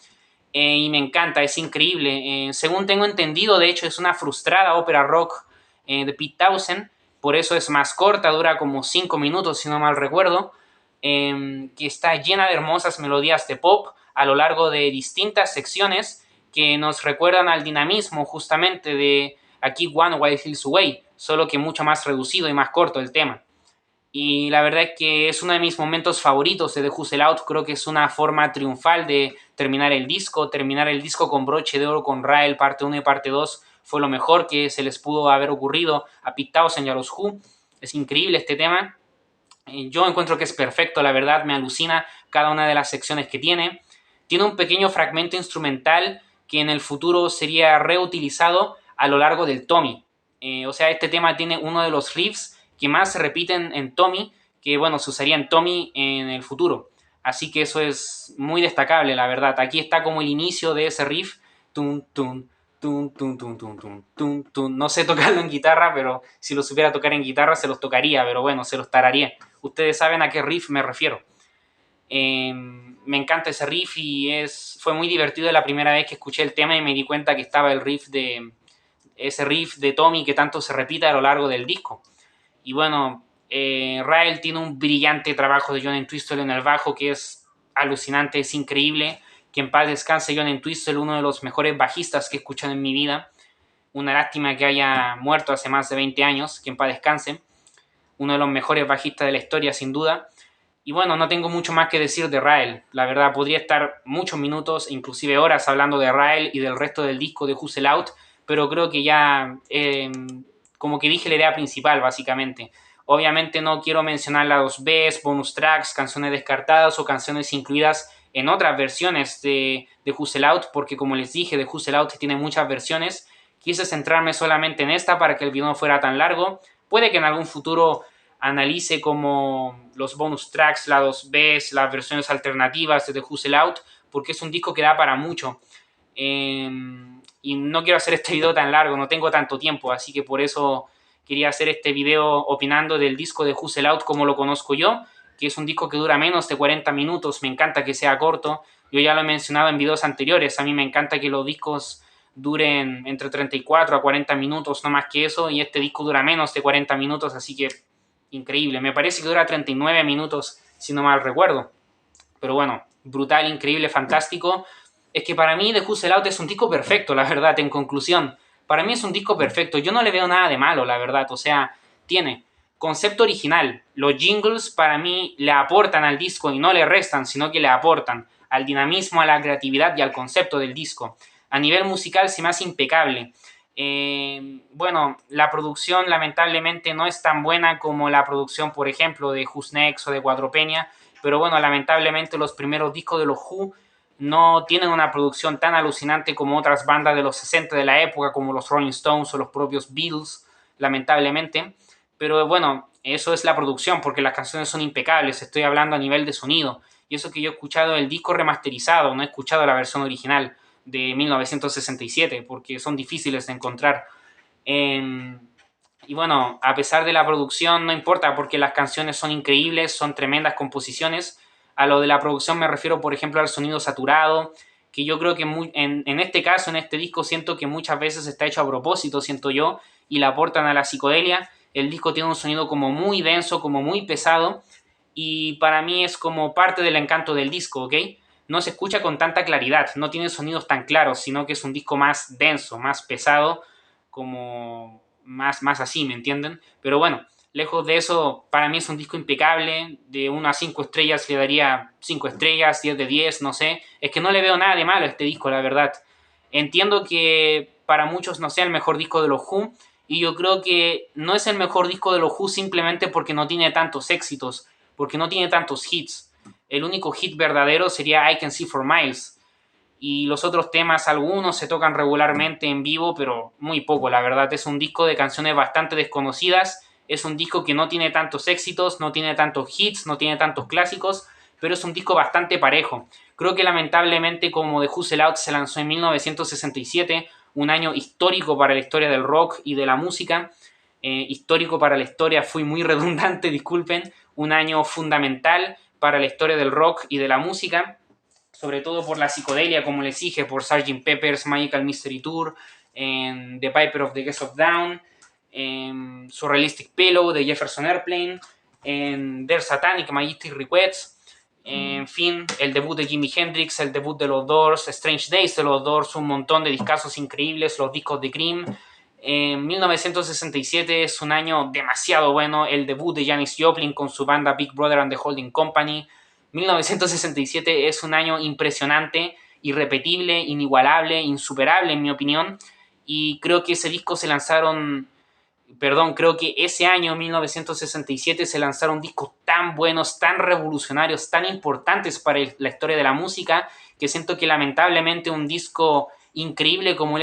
Y me encanta, es increíble. Según tengo entendido, de hecho, es una frustrada ópera rock de Pete Townshend, por eso es más corta, dura como 5 minutos, si no mal recuerdo, que está llena de hermosas melodías de pop a lo largo de distintas secciones que nos recuerdan al dinamismo justamente de A Kick One Wild Hills Away, solo que mucho más reducido y más corto el tema. Y la verdad es que es uno de mis momentos favoritos de The Hustle Out. Creo que es una forma triunfal de terminar el disco con broche de oro con Rael parte uno y parte 2 fue lo mejor que se les pudo haber ocurrido a Pete Townshend y a los Who. Es increíble este tema. Yo encuentro que es perfecto, la verdad, me alucina cada una de las secciones que tiene. Tiene un pequeño fragmento instrumental que en el futuro sería reutilizado a lo largo del Tommy. O sea, este tema tiene uno de los riffs que más se repiten en Tommy, que bueno, se usaría en Tommy en el futuro. Así que eso es muy destacable, la verdad. Aquí está como el inicio de ese riff. Tun, tun, tun, tun, tun, tun, tun, tun, tun. No sé tocarlo en guitarra, pero si lo supiera tocar en guitarra se los tocaría, pero bueno, se los tararía. Ustedes saben a qué riff me refiero. Me encanta ese riff y fue muy divertido la primera vez que escuché el tema y me di cuenta que estaba ese riff de Tommy que tanto se repite a lo largo del disco. Y bueno, Rael tiene un brillante trabajo de John Entwistle en el bajo que es alucinante, es increíble. Que en paz descanse John Entwistle, uno de los mejores bajistas que he escuchado en mi vida. Una lástima que haya muerto hace más de 20 años, que en paz descanse. Uno de los mejores bajistas de la historia, sin duda. Y bueno, no tengo mucho más que decir de Rael. La verdad, podría estar muchos minutos, inclusive horas, hablando de Rael y del resto del disco de Hustle Out, pero creo que ya, como que dije la idea principal, básicamente. Obviamente no quiero mencionar las 2Bs, bonus tracks, canciones descartadas o canciones incluidas en otras versiones de Hustle Out, porque como les dije, de Hustle Out tiene muchas versiones. Quise centrarme solamente en esta para que el video no fuera tan largo. Puede que en algún futuro analice como los bonus tracks, las 2Bs, las versiones alternativas de The Hustle Out, porque es un disco que da para mucho. Y no quiero hacer este video tan largo, no tengo tanto tiempo, así que por eso quería hacer este video opinando del disco de Hustle Out como lo conozco yo, que es un disco que dura menos de 40 minutos, me encanta que sea corto, yo ya lo he mencionado en videos anteriores, a mí me encanta que los discos duren entre 34 a 40 minutos, no más que eso, y este disco dura menos de 40 minutos, así que increíble. Me parece que dura 39 minutos, si no mal recuerdo. Pero bueno, brutal, increíble, fantástico. Es que para mí The Hustle Out es un disco perfecto, la verdad, en conclusión. Para mí es un disco perfecto. Yo no le veo nada de malo, la verdad. O sea, tiene concepto original. Los jingles para mí le aportan al disco y no le restan, sino que le aportan al dinamismo, a la creatividad y al concepto del disco. A nivel musical se me hace impecable. Bueno, la producción lamentablemente no es tan buena como la producción, por ejemplo, de Who's Next o de Cuatro Peña, pero bueno, lamentablemente los primeros discos de los Who no tienen una producción tan alucinante como otras bandas de los 60 de la época, como los Rolling Stones o los propios Beatles, lamentablemente. Pero bueno, eso es la producción, porque las canciones son impecables, estoy hablando a nivel de sonido. Y eso que yo he escuchado el disco remasterizado, no he escuchado la versión original de 1967, porque son difíciles de encontrar. Y bueno, a pesar de la producción, no importa, porque las canciones son increíbles, son tremendas composiciones. A lo de la producción me refiero, por ejemplo, al sonido saturado, que yo creo que en este caso, en este disco, siento que muchas veces está hecho a propósito, siento yo, y la aportan a la psicodelia. El disco tiene un sonido como muy denso, como muy pesado, y para mí es como parte del encanto del disco, ¿ok? No se escucha con tanta claridad, no tiene sonidos tan claros, sino que es un disco más denso, más pesado, como más así, ¿me entienden? Pero bueno, lejos de eso, para mí es un disco impecable, de 1 a 5 estrellas le daría 5 estrellas, 10 de 10, no sé, es que no le veo nada de malo a este disco, la verdad. Entiendo que para muchos no sea el mejor disco de los Who, y yo creo que no es el mejor disco de los Who simplemente porque no tiene tantos éxitos, porque no tiene tantos hits. El único hit verdadero sería I Can See for Miles. Y los otros temas, algunos se tocan regularmente en vivo, pero muy poco, la verdad. Es un disco de canciones bastante desconocidas. Es un disco que no tiene tantos éxitos, no tiene tantos hits, no tiene tantos clásicos, pero es un disco bastante parejo. Creo que lamentablemente, como The Who Sell Out se lanzó en 1967, un año histórico para la historia del rock y de la música, histórico para la historia, fui muy redundante, disculpen, un año fundamental para la historia del rock y de la música, sobre todo por la psicodelia, como les dije, por Sgt. Pepper's Magical Mystery Tour, The Piper of the Gates of Dawn, Surrealistic Pillow de Jefferson Airplane, Their Satanic Majestic Requests, en fin, el debut de Jimi Hendrix, el debut de los Doors, Strange Days de los Doors, un montón de discazos increíbles, los discos de Cream. 1967 es un año demasiado bueno, el debut de Janis Joplin con su banda Big Brother and the Holding Company. 1967 es un año impresionante, irrepetible, inigualable, insuperable en mi opinión, y creo que creo que ese año, 1967, se lanzaron discos tan buenos, tan revolucionarios, tan importantes para la historia de la música, que siento que lamentablemente un disco increíble como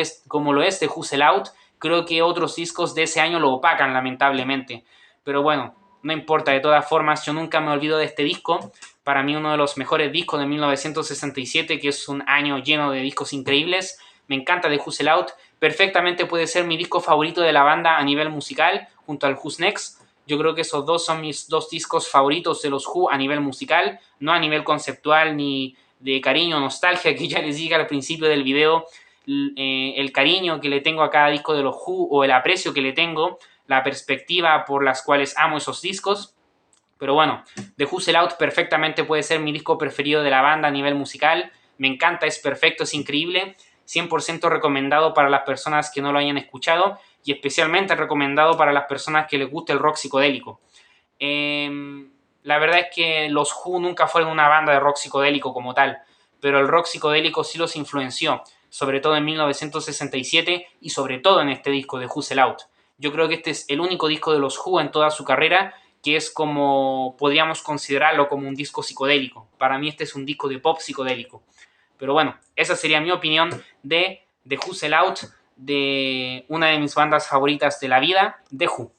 lo es The Who Sell Out, creo que otros discos de ese año lo opacan lamentablemente. Pero bueno, no importa, de todas formas, yo nunca me olvido de este disco. Para mí uno de los mejores discos de 1967, que es un año lleno de discos increíbles. Me encanta The Who Sell Out. Perfectamente puede ser mi disco favorito de la banda a nivel musical, junto al Who's Next. Yo creo que esos dos son mis dos discos favoritos de los Who a nivel musical, no a nivel conceptual ni de cariño o nostalgia, que ya les dije al principio del video, el cariño que le tengo a cada disco de los Who o el aprecio que le tengo, la perspectiva por las cuales amo esos discos. Pero bueno, The Who Sell Out perfectamente puede ser mi disco preferido de la banda a nivel musical. Me encanta, es perfecto, es increíble. 100% recomendado para las personas que no lo hayan escuchado y especialmente recomendado para las personas que les guste el rock psicodélico. La verdad es que los Who nunca fueron una banda de rock psicodélico como tal, pero el rock psicodélico sí los influenció, sobre todo en 1967 y sobre todo en este disco de Who Sell Out. Yo creo que este es el único disco de los Who en toda su carrera que es como, podríamos considerarlo como un disco psicodélico. Para mí este es un disco de pop psicodélico. Pero bueno, esa sería mi opinión de The Who Sell Out, de una de mis bandas favoritas de la vida, The Who.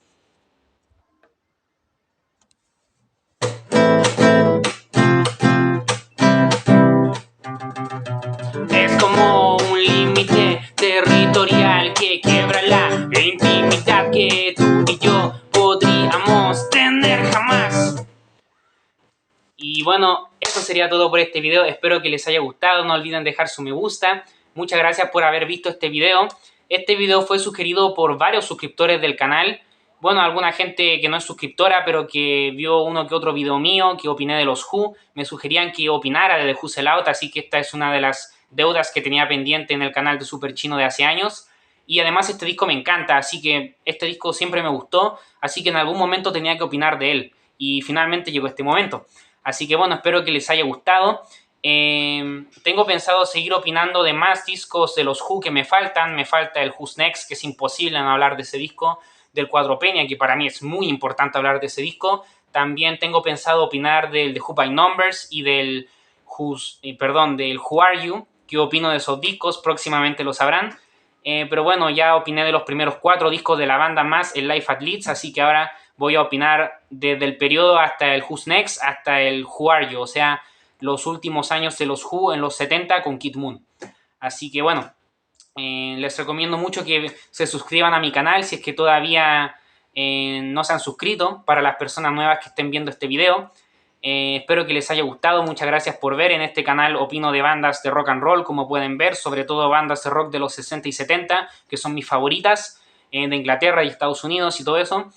Es como un límite territorial que quiebra la intimidad que tú y yo podríamos tener jamás. Y bueno, eso sería todo por este video. Espero que les haya gustado. No olviden dejar su me gusta. Muchas gracias por haber visto este video. Este video fue sugerido por varios suscriptores del canal. Bueno, alguna gente que no es suscriptora, pero que vio uno que otro video mío, que opiné de los Who. Me sugerían que opinara de The Who Sell Out, así que esta es una de las deudas que tenía pendiente en el canal de Super Chino de hace años. Y además este disco me encanta, así que este disco siempre me gustó, así que en algún momento tenía que opinar de él. Y finalmente llegó este momento. Así que bueno, espero que les haya gustado. Tengo pensado seguir opinando de más discos de los Who que me faltan. Me falta el Who's Next, que es imposible no hablar de ese disco. Del Quadrophenia, que para mí es muy importante hablar de ese disco. También tengo pensado opinar del The Who by Numbers y del del Who Are You. ¿Qué opino de esos discos? Próximamente lo sabrán. Pero bueno, ya opiné de los primeros 4 discos de la banda más el Live at Leeds, así que ahora voy a opinar desde el periodo hasta el Who's Next, hasta el Who Are You, o sea, los últimos años de los Who en los 70 con Kid Moon. Así que bueno, les recomiendo mucho que se suscriban a mi canal si es que todavía no se han suscrito, para las personas nuevas que estén viendo este video. Espero que les haya gustado, muchas gracias por ver. En este canal opino de bandas de rock and roll, como pueden ver, sobre todo bandas de rock de los 60 y 70, que son mis favoritas, de Inglaterra y Estados Unidos y todo eso.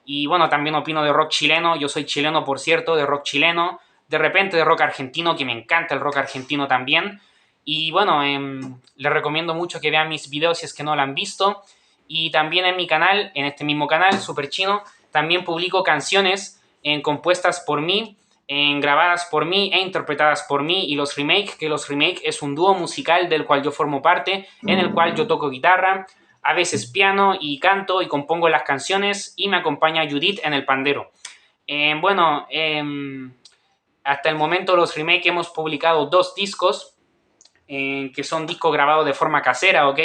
Y bueno, también opino de rock chileno, yo soy chileno por cierto, de rock chileno, de repente de rock argentino, que me encanta el rock argentino también. Y bueno, les recomiendo mucho que vean mis videos si es que no lo han visto. Y también en mi canal, en este mismo canal, Super Chino, también publico canciones compuestas por mí, grabadas por mí e interpretadas por mí, y los remake, que los remake es un dúo musical del cual yo formo parte, en el cual yo toco guitarra, a veces piano y canto y compongo las canciones, y me acompaña Judith en el pandero. Bueno, hasta el momento los Remake hemos publicado 2 discos, que son discos grabados de forma casera, ¿ok?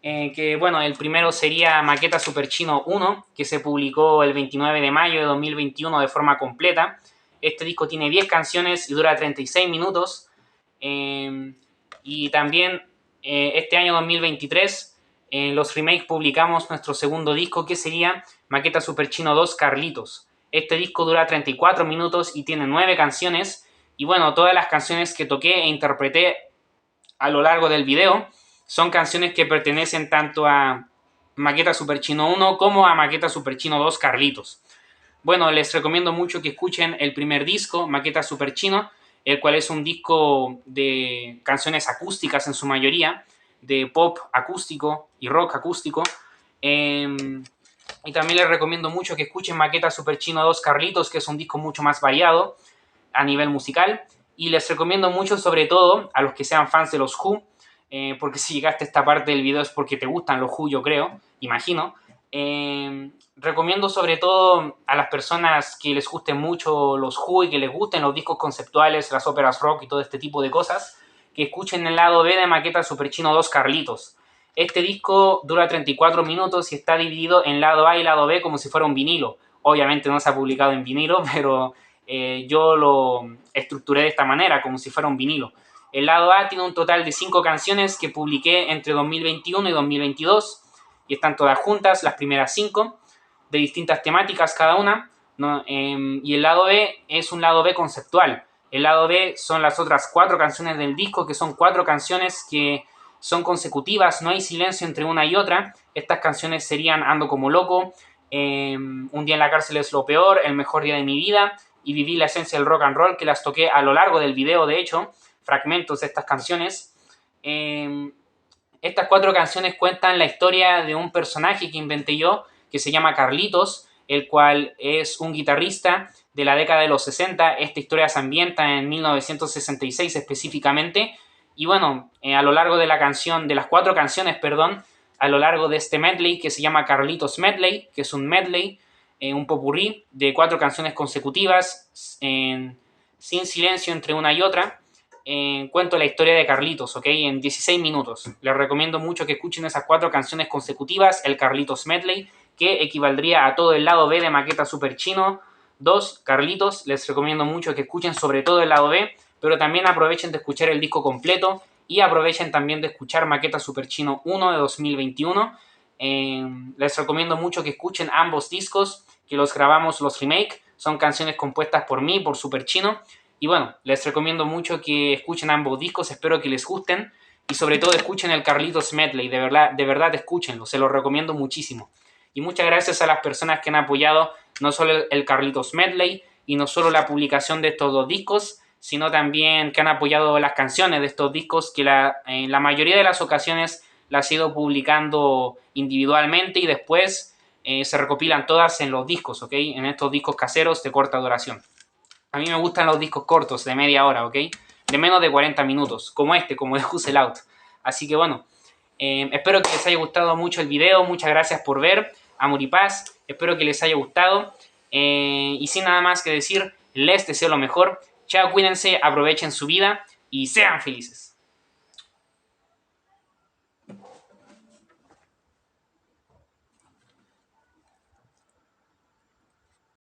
Que bueno, el primero sería Maqueta Super Chino 1, que se publicó el 29 de mayo de 2021 de forma completa. Este disco tiene 10 canciones y dura 36 minutos. Y también este año 2023, en los Remakes publicamos nuestro segundo disco, que sería Maqueta Super Chino 2 Carlitos. Este disco dura 34 minutos y tiene 9 canciones. Y bueno, todas las canciones que toqué e interpreté a lo largo del video son canciones que pertenecen tanto a Maqueta Super Chino 1 como a Maqueta Super Chino 2 Carlitos. Bueno, les recomiendo mucho que escuchen el primer disco, Maqueta Super Chino, el cual es un disco de canciones acústicas en su mayoría, de pop acústico y rock acústico. Y también les recomiendo mucho que escuchen Maqueta Super Chino 2 Carlitos, que es un disco mucho más variado a nivel musical. Y les recomiendo mucho, sobre todo, a los que sean fans de los Who, porque si llegaste a esta parte del video es porque te gustan los Who, yo creo, imagino. Recomiendo sobre todo a las personas que les gusten mucho los Who y que les gusten los discos conceptuales, las óperas rock y todo este tipo de cosas, que escuchen el lado B de Maqueta Super Chino 2 Carlitos. Este disco dura 34 minutos y está dividido en lado A y lado B como si fuera un vinilo. Obviamente no se ha publicado en vinilo, pero yo lo estructuré de esta manera, como si fuera un vinilo. El lado A tiene un total de 5 canciones que publiqué entre 2021 y 2022 y están todas juntas, las primeras 5, de distintas temáticas cada una, ¿no? Y el lado B es un lado B conceptual. El lado B son las otras 4 canciones del disco, que son 4 canciones que son consecutivas, no hay silencio entre una y otra. Estas canciones serían Ando como loco, Un día en la cárcel es lo peor, El mejor día de mi vida y Viví la esencia del rock and roll, que las toqué a lo largo del video, de hecho, fragmentos de estas canciones. Estas 4 canciones cuentan la historia de un personaje que inventé yo, que se llama Carlitos, el cual es un guitarrista de la década de los 60. Esta historia se ambienta en 1966 específicamente. Y bueno, a lo largo de la canción, de las 4 canciones, perdón, a lo largo de este medley que se llama Carlitos Medley, que es un medley, un popurrí de 4 canciones consecutivas, sin silencio entre una y otra. Cuento la historia de Carlitos, ¿ok? En 16 minutos. Les recomiendo mucho que escuchen esas 4 canciones consecutivas, el Carlitos Medley, que equivaldría a todo el lado B de Maqueta Super Chino 2 Carlitos. Les recomiendo mucho que escuchen sobre todo el lado B, pero también aprovechen de escuchar el disco completo y aprovechen también de escuchar Maqueta Super Chino 1 de 2021. Les recomiendo mucho que escuchen ambos discos, que los grabamos los remake. Son canciones compuestas por mí, por Super Chino. Y bueno, les recomiendo mucho que escuchen ambos discos, espero que les gusten. Y sobre todo escuchen el Carlitos Medley, de verdad escúchenlo, se lo recomiendo muchísimo. Y muchas gracias a las personas que han apoyado no solo el Carlitos Medley y no solo la publicación de estos 2 discos, sino también que han apoyado las canciones de estos discos, que en la mayoría de las ocasiones las he ido publicando individualmente y después se recopilan todas en los discos, ¿ok? En estos discos caseros de corta duración. A mí me gustan los discos cortos, de media hora, ¿ok? De menos de 40 minutos, como este, como de Hustle Out. Así que bueno, espero que les haya gustado mucho el video. Muchas gracias por ver. Amor y paz. Espero que les haya gustado. Y sin nada más que decir, les deseo lo mejor. Chao, cuídense, aprovechen su vida y sean felices.